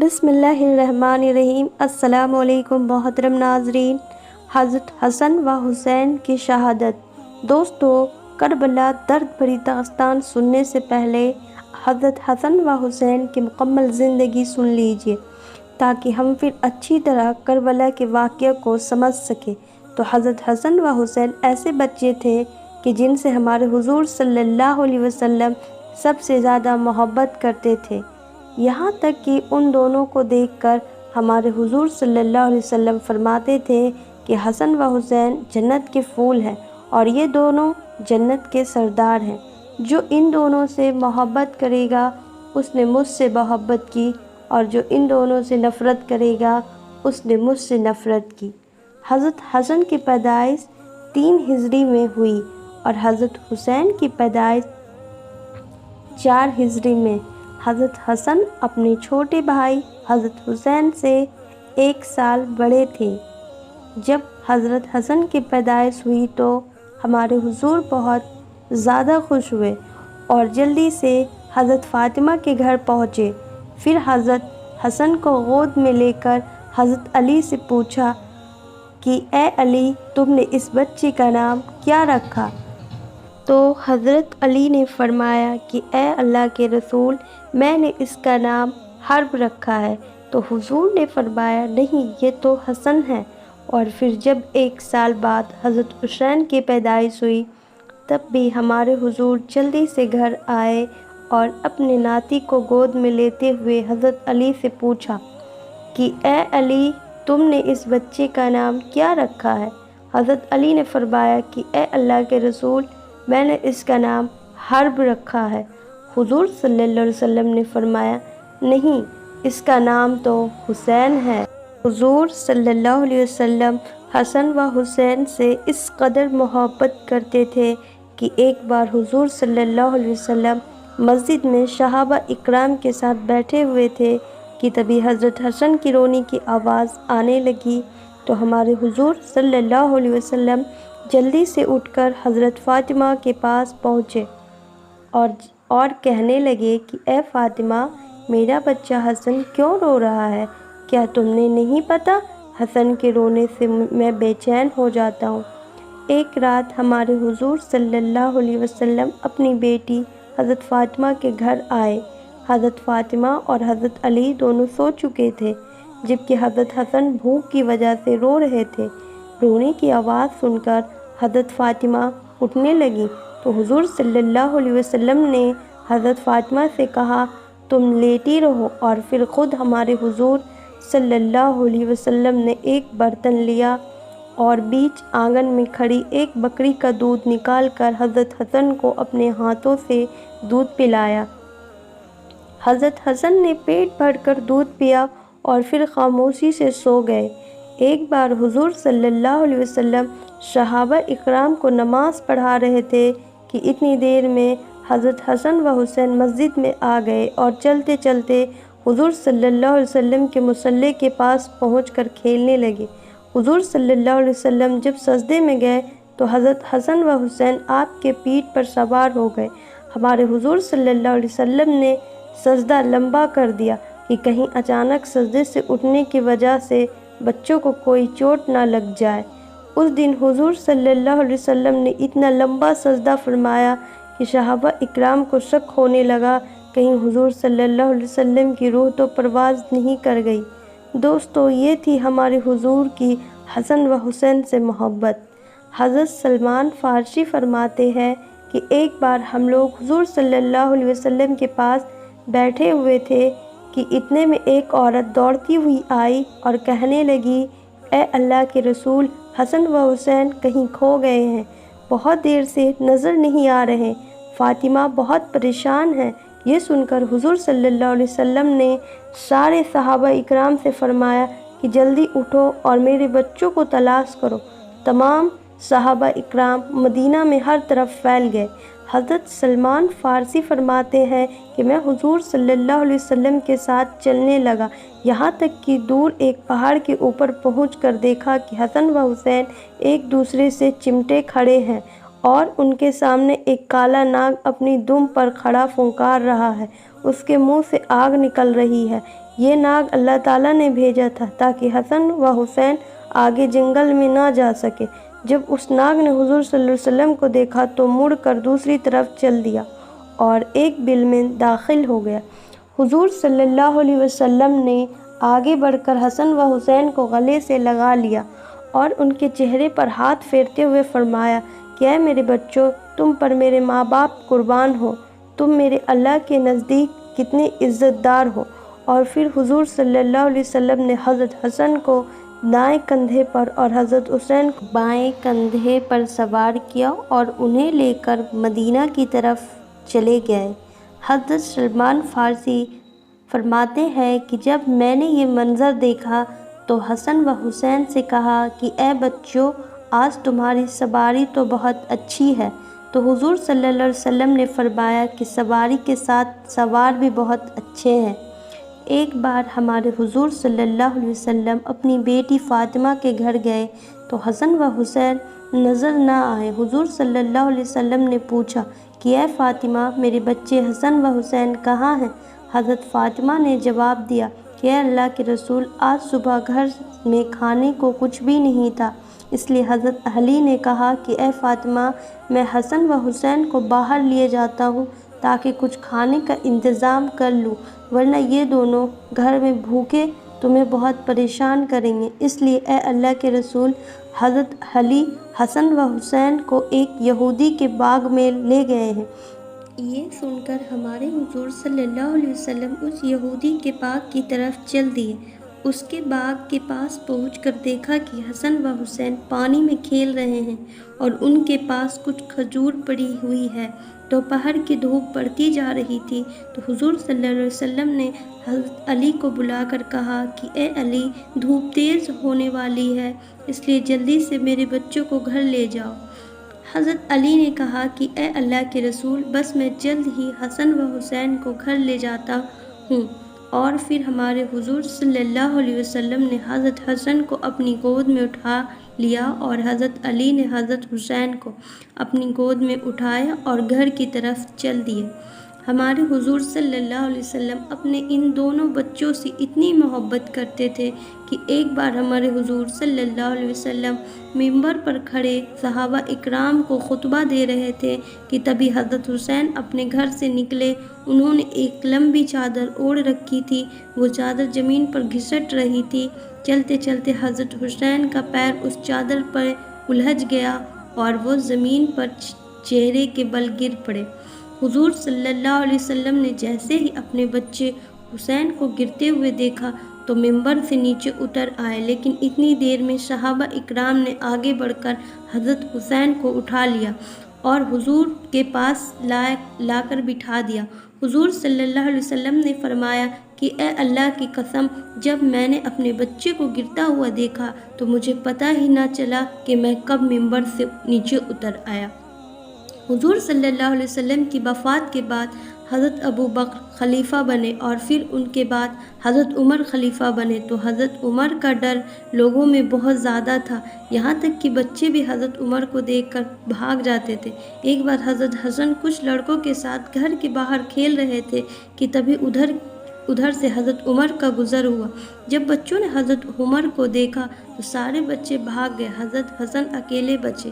بسم اللہ الرحمن الرحیم۔ السلام علیکم محترم ناظرین۔ حضرت حسن و حسین کی شہادت۔ دوستو، کربلا درد بھری داستان سننے سے پہلے حضرت حسن و حسین کی مکمل زندگی سن لیجیے تاکہ ہم پھر اچھی طرح کربلا کے واقعہ کو سمجھ سکیں۔ تو حضرت حسن و حسین ایسے بچے تھے کہ جن سے ہمارے حضور صلی اللہ علیہ وسلم سب سے زیادہ محبت کرتے تھے، یہاں تک کہ ان دونوں کو دیکھ کر ہمارے حضور صلی اللہ علیہ وسلم فرماتے تھے کہ حسن و حسین جنت کے پھول ہیں اور یہ دونوں جنت کے سردار ہیں۔ جو ان دونوں سے محبت کرے گا اس نے مجھ سے محبت کی، اور جو ان دونوں سے نفرت کرے گا اس نے مجھ سے نفرت کی۔ حضرت حسن کی پیدائش 3 ہجری میں ہوئی اور حضرت حسین کی پیدائش 4 ہجری میں۔ حضرت حسن اپنے چھوٹے بھائی حضرت حسین سے 1 سال بڑے تھے۔ جب حضرت حسن کی پیدائش ہوئی تو ہمارے حضور بہت زیادہ خوش ہوئے اور جلدی سے حضرت فاطمہ کے گھر پہنچے۔ پھر حضرت حسن کو گود میں لے کر حضرت علی سے پوچھا کہ اے علی، تم نے اس بچے کا نام کیا رکھا؟ تو حضرت علی نے فرمایا کہ اے اللہ کے رسول، میں نے اس کا نام حرب رکھا ہے۔ تو حضور نے فرمایا نہیں، یہ تو حسن ہے۔ اور پھر جب 1 سال بعد حضرت حسین کی پیدائش ہوئی تب بھی ہمارے حضور جلدی سے گھر آئے اور اپنے ناتی کو گود میں لیتے ہوئے حضرت علی سے پوچھا کہ اے علی، تم نے اس بچے کا نام کیا رکھا ہے؟ حضرت علی نے فرمایا کہ اے اللہ کے رسول، میں نے اس کا نام حرب رکھا ہے۔ حضور صلی اللہ علیہ وسلم نے فرمایا نہیں، اس کا نام تو حسین ہے۔ حضور صلی اللہ علیہ وسلم حسن و حسین سے اس قدر محبت کرتے تھے کہ ایک بار حضور صلی اللہ علیہ وسلم مسجد میں صحابہ اکرام کے ساتھ بیٹھے ہوئے تھے کہ تبھی حضرت حسن کی رونے کی آواز آنے لگی تو ہمارے حضور صلی اللہ علیہ وسلم جلدی سے اٹھ کر حضرت فاطمہ کے پاس پہنچے اور کہنے لگے کہ اے فاطمہ، میرا بچہ حسن کیوں رو رہا ہے؟ کیا تم نے نہیں پتا؟ حسن کے رونے سے میں بے چین ہو جاتا ہوں۔ ایک رات ہمارے حضور صلی اللہ علیہ وسلم اپنی بیٹی حضرت فاطمہ کے گھر آئے۔ حضرت فاطمہ اور حضرت علی دونوں سو چکے تھے جبکہ حضرت حسن بھوک کی وجہ سے رو رہے تھے۔ رونے کی آواز سن کر حضرت فاطمہ اٹھنے لگی تو حضور صلی اللہ علیہ وسلم نے حضرت فاطمہ سے کہا تم لیٹی رہو، اور پھر خود ہمارے حضور صلی اللہ علیہ وسلم نے ایک برتن لیا اور بیچ آنگن میں کھڑی ایک بکری کا دودھ نکال کر حضرت حسن کو اپنے ہاتھوں سے دودھ پلایا۔ حضرت حسن نے پیٹ بھر کر دودھ پیا اور پھر خاموشی سے سو گئے۔ ایک بار حضور صلی اللہ علیہ وسلم صحابہ اکرام کو نماز پڑھا رہے تھے کہ اتنی دیر میں حضرت حسن و حسین مسجد میں آ گئے اور چلتے چلتے حضور صلی اللہ علیہ وسلم کے مصلی کے پاس پہنچ کر کھیلنے لگے۔ حضور صلی اللہ علیہ وسلم جب سجدے میں گئے تو حضرت حسن و حسین آپ کے پیٹھ پر سوار ہو گئے۔ ہمارے حضور صلی اللہ علیہ وسلم نے سجدہ لمبا کر دیا کہ کہیں اچانک سجدے سے اٹھنے کی وجہ سے بچوں کو کوئی چوٹ نہ لگ جائے۔ اس دن حضور صلی اللہ علیہ وسلم نے اتنا لمبا سجدہ فرمایا کہ صحابہ اکرام کو شک ہونے لگا کہیں حضور صلی اللہ علیہ وسلم کی روح تو پرواز نہیں کر گئی۔ دوستو، یہ تھی ہمارے حضور کی حسن و حسین سے محبت۔ حضرت سلمان فارسی فرماتے ہیں کہ ایک بار ہم لوگ حضور صلی اللہ علیہ وسلم کے پاس بیٹھے ہوئے تھے کہ اتنے میں ایک عورت دوڑتی ہوئی آئی اور کہنے لگی اے اللہ کے رسول، حسن و حسین کہیں کھو گئے ہیں، بہت دیر سے نظر نہیں آ رہے، فاطمہ بہت پریشان ہے۔ یہ سن کر حضور صلی اللہ علیہ وسلم نے سارے صحابہ اکرام سے فرمایا کہ جلدی اٹھو اور میرے بچوں کو تلاش کرو۔ تمام صحابہ اکرام مدینہ میں ہر طرف پھیل گئے۔ حضرت سلمان فارسی فرماتے ہیں کہ میں حضور صلی اللہ علیہ وسلم کے ساتھ چلنے لگا، یہاں تک کہ دور ایک پہاڑ کے اوپر پہنچ کر دیکھا کہ حسن و حسین ایک دوسرے سے چمٹے کھڑے ہیں اور ان کے سامنے ایک کالا ناگ اپنی دم پر کھڑا پھنکار رہا ہے، اس کے منہ سے آگ نکل رہی ہے۔ یہ ناگ اللہ تعالیٰ نے بھیجا تھا تاکہ حسن و حسین آگے جنگل میں نہ جا سکے۔ جب اس ناگ نے حضور صلی اللہ علیہ وسلم کو دیکھا تو مڑ کر دوسری طرف چل دیا اور ایک بل میں داخل ہو گیا۔ حضور صلی اللہ علیہ وسلم نے آگے بڑھ کر حسن و حسین کو گلے سے لگا لیا اور ان کے چہرے پر ہاتھ پھیرتے ہوئے فرمایا کہ اے میرے بچوں، تم پر میرے ماں باپ قربان ہو، تم میرے اللہ کے نزدیک کتنے عزت دار ہو۔ اور پھر حضور صلی اللہ علیہ وسلم نے حضرت حسن کو دائیں کندھے پر اور حضرت حسین کو بائیں کندھے پر سوار کیا اور انہیں لے کر مدینہ کی طرف چلے گئے۔ حضرت سلمان فارسی فرماتے ہیں کہ جب میں نے یہ منظر دیکھا تو حسن و حسین سے کہا کہ اے بچوں، آج تمہاری سواری تو بہت اچھی ہے۔ تو حضور صلی اللہ علیہ وسلم نے فرمایا کہ سواری کے ساتھ سوار بھی بہت اچھے ہیں۔ ایک بار ہمارے حضور صلی اللہ علیہ وسلم اپنی بیٹی فاطمہ کے گھر گئے تو حسن و حسین نظر نہ آئے۔ حضور صلی اللہ علیہ وسلم نے پوچھا کہ اے فاطمہ، میرے بچے حسن و حسین کہاں ہیں؟ حضرت فاطمہ نے جواب دیا کہ اے اللہ کے رسول، آج صبح گھر میں کھانے کو کچھ بھی نہیں تھا، اس لیے حضرت علی نے کہا کہ اے فاطمہ، میں حسن و حسین کو باہر لیے جاتا ہوں تاکہ کچھ کھانے کا انتظام کر لوں، ورنہ یہ دونوں گھر میں بھوکے تمہیں بہت پریشان کریں گے۔ اس لیے اے اللہ کے رسول، حضرت علی حسن و حسین کو ایک یہودی کے باغ میں لے گئے ہیں۔ یہ سن کر ہمارے حضور صلی اللہ علیہ وسلم اس یہودی کے باغ کی طرف چل دیے۔ اس کے باغ کے پاس پہنچ کر دیکھا کہ حسن و حسین پانی میں کھیل رہے ہیں اور ان کے پاس کچھ کھجور پڑی ہوئی ہے۔ دوپہر کی دھوپ پڑتی جا رہی تھی تو حضور صلی اللہ علیہ وسلم نے حضرت علی کو بلا کر کہا کہ اے علی، دھوپ تیز ہونے والی ہے، اس لیے جلدی سے میرے بچوں کو گھر لے جاؤ۔ حضرت علی نے کہا کہ اے اللہ کے رسول، بس میں جلد ہی حسن و حسین کو گھر لے جاتا ہوں۔ اور پھر ہمارے حضور صلی اللہ علیہ وسلم نے حضرت حسن کو اپنی گود میں اٹھا لیا اور حضرت علی نے حضرت حسین کو اپنی گود میں اٹھایا اور گھر کی طرف چل دیے۔ ہمارے حضور صلی اللہ علیہ وسلم اپنے ان دونوں بچوں سے اتنی محبت کرتے تھے کہ ایک بار ہمارے حضور صلی اللہ علیہ وسلم منبر پر کھڑے صحابہ اکرام کو خطبہ دے رہے تھے کہ تبھی حضرت حسین اپنے گھر سے نکلے۔ انہوں نے ایک لمبی چادر اوڑھ رکھی تھی، وہ چادر زمین پر گھسٹ رہی تھی۔ چلتے چلتے حضرت حسین کا پیر اس چادر پر الجھ گیا اور وہ زمین پر چہرے کے بل گر پڑے۔ حضور صلی اللہ علیہ وسلم نے جیسے ہی اپنے بچے حسین کو گرتے ہوئے دیکھا تو منبر سے نیچے اتر آئے، لیکن اتنی دیر میں صحابہ اکرام نے آگے بڑھ کر حضرت حسین کو اٹھا لیا اور حضور کے پاس لا کر بٹھا دیا۔ حضور صلی اللہ علیہ وسلم نے فرمایا کہ اے اللہ کی قسم، جب میں نے اپنے بچے کو گرتا ہوا دیکھا تو مجھے پتہ ہی نہ چلا کہ میں کب منبر سے نیچے اتر آیا۔ حضور صلی اللہ علیہ وسلم کی وفات کے بعد حضرت ابو بکر خلیفہ بنے اور پھر ان کے بعد حضرت عمر خلیفہ بنے تو حضرت عمر کا ڈر لوگوں میں بہت زیادہ تھا، یہاں تک کہ بچے بھی حضرت عمر کو دیکھ کر بھاگ جاتے تھے۔ ایک بار حضرت حسن کچھ لڑکوں کے ساتھ گھر کے باہر کھیل رہے تھے کہ تبھی ادھر سے حضرت عمر کا گزر ہوا۔ جب بچوں نے حضرت عمر کو دیکھا تو سارے بچے بھاگ گئے، حضرت حسن اکیلے بچے۔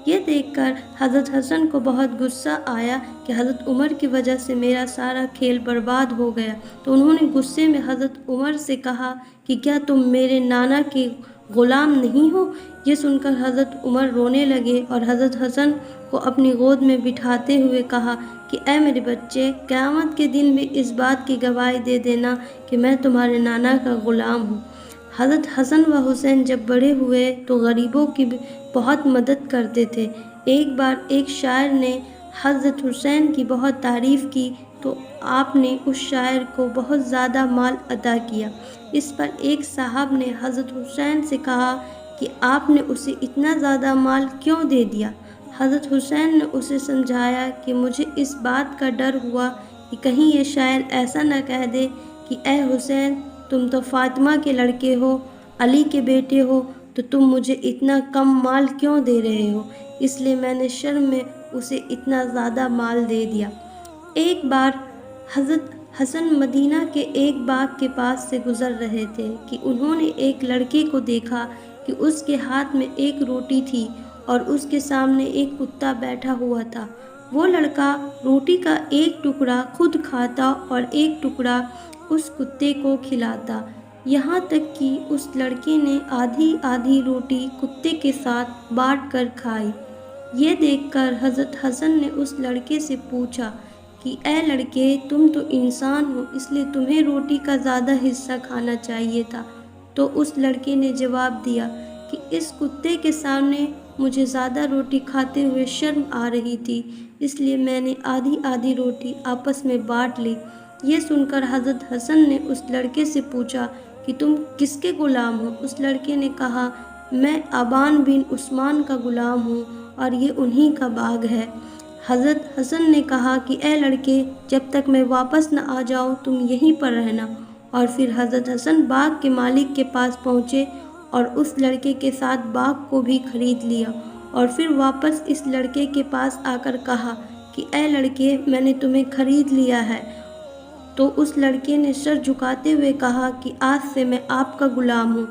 یہ دیکھ کر حضرت حسن کو بہت غصہ آیا کہ حضرت عمر کی وجہ سے میرا سارا کھیل برباد ہو گیا، تو انہوں نے غصے میں حضرت عمر سے کہا کہ کیا تم میرے نانا کے غلام نہیں ہو؟ یہ سن کر حضرت عمر رونے لگے اور حضرت حسن کو اپنی گود میں بٹھاتے ہوئے کہا کہ اے میرے بچے، قیامت کے دن بھی اس بات کی گواہی دے دینا کہ میں تمہارے نانا کا غلام ہوں۔ حضرت حسن و حسین جب بڑے ہوئے تو غریبوں کی بہت مدد کرتے تھے۔ ایک بار ایک شاعر نے حضرت حسین کی بہت تعریف کی تو آپ نے اس شاعر کو بہت زیادہ مال عطا کیا۔ اس پر ایک صاحب نے حضرت حسین سے کہا کہ آپ نے اسے اتنا زیادہ مال کیوں دے دیا؟ حضرت حسین نے اسے سمجھایا کہ مجھے اس بات کا ڈر ہوا کہ کہیں یہ شاعر ایسا نہ کہہ دے کہ اے حسین، تم تو فاطمہ کے لڑکے ہو، علی کے بیٹے ہو، تو تم مجھے اتنا کم مال کیوں دے رہے ہو؟ اس لیے میں نے شرم میں اسے اتنا زیادہ مال دے دیا۔ ایک بار حضرت حسن مدینہ کے ایک باغ کے پاس سے گزر رہے تھے کہ انہوں نے ایک لڑکے کو دیکھا کہ اس کے ہاتھ میں ایک روٹی تھی اور اس کے سامنے ایک کتا بیٹھا ہوا تھا۔ وہ لڑکا روٹی کا ایک ٹکڑا خود کھاتا اور ایک ٹکڑا اس کتے کو کھلاتا، یہاں تک کہ اس لڑکے نے آدھی آدھی روٹی کتے کے ساتھ بانٹ کر کھائی۔ یہ دیکھ کر حضرت حسن نے اس لڑکے سے پوچھا کہ اے لڑکے، تم تو انسان ہو، اس لیے تمہیں روٹی کا زیادہ حصہ کھانا چاہیے تھا۔ تو اس لڑکے نے جواب دیا کہ اس کتے کے سامنے مجھے زیادہ روٹی کھاتے ہوئے شرم آ رہی تھی، اس لیے میں نے آدھی آدھی روٹی آپس میں بانٹ لی۔ یہ سن کر حضرت حسن نے اس لڑکے سے پوچھا کہ تم کس کے غلام ہو؟ اس لڑکے نے کہا، میں ابان بن عثمان کا غلام ہوں اور یہ انہی کا باغ ہے۔ حضرت حسن نے کہا کہ اے لڑکے، جب تک میں واپس نہ آ جاؤں تم یہیں پر رہنا۔ اور پھر حضرت حسن باغ کے مالک کے پاس پہنچے اور اس لڑکے کے ساتھ باغ کو بھی خرید لیا، اور پھر واپس اس لڑکے کے پاس آ کر کہا کہ اے لڑکے، میں نے تمہیں خرید لیا ہے۔ تو اس لڑکے نے سر جھکاتے ہوئے کہا کہ آج سے میں آپ کا غلام ہوں،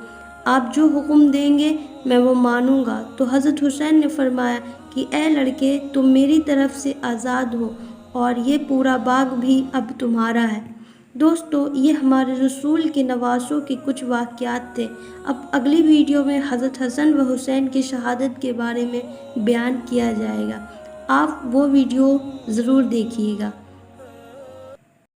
آپ جو حکم دیں گے میں وہ مانوں گا۔ تو حضرت حسین نے فرمایا کہ اے لڑکے، تم میری طرف سے آزاد ہو اور یہ پورا باغ بھی اب تمہارا ہے۔ دوستو، یہ ہمارے رسول کے نواسوں کے کچھ واقعات تھے۔ اب اگلی ویڈیو میں حضرت حسن و حسین کی شہادت کے بارے میں بیان کیا جائے گا، آپ وہ ویڈیو ضرور دیکھیے گا۔